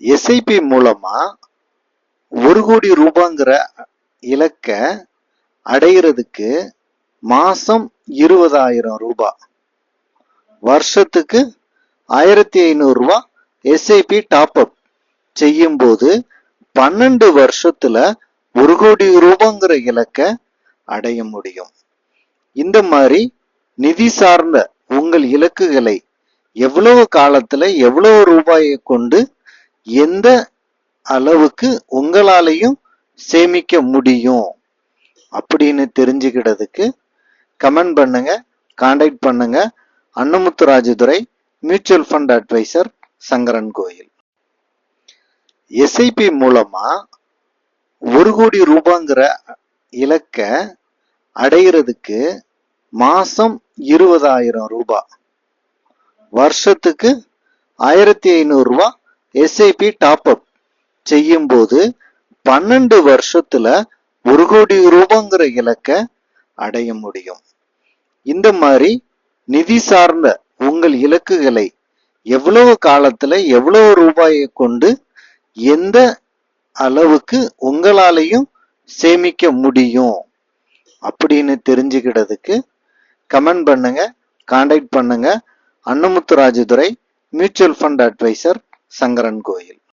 SIP மூலமா 1 கோடி ரூபாங்கிற இலக்க அடையிறதுக்கு மாசம் 20,000 ரூபாய், வருஷத்துக்கு 1,500 ரூபாய் எஸ்ஐபி டாப் அப் செய்யும் போது 12 வருஷத்துல 1 கோடி ரூபாங்கிற இலக்க அடைய முடியும். இந்த மாதிரி நிதி சார்ந்த உங்கள் இலக்குகளை எவ்வளவு காலத்துல எவ்வளவு ரூபாயை கொண்டு எந்த அளவுக்கு உங்களாலையும் சேமிக்க முடியும் அப்படின்னு தெரிஞ்சுக்கிட்டதுக்கு கமெண்ட் பண்ணுங்க, கான்டாக்ட் பண்ணுங்க. Annamuthu Rajadurai, mutual fund advisor, Sankaran Kovil. SIP மூலமா 1 கோடி ரூபாங்கிற இலக்க அடையிறதுக்கு மாசம் 20,000 ரூபாய், வருஷத்துக்கு 1,500 ரூபாய் எஸ்ஐபி டாப் அப் செய்யும் போது 12 வருஷத்துல 1 கோடி ரூபாங்கிற இலக்க அடைய முடியும். இந்த மாதிரி நிதி சார்ந்த உங்கள் இலக்குகளை எவ்வளவு காலத்துல எவ்வளவு ரூபாயை கொண்டு எந்த அளவுக்கு உங்களாலையும் சேமிக்க முடியும் அப்படின்னு தெரிஞ்சுக்கிட்டதுக்கு கமெண்ட் பண்ணுங்க, கான்டாக்ட் பண்ணுங்க. Annamuthu Rajadurai, mutual fund advisor, Sankaran கோயில்.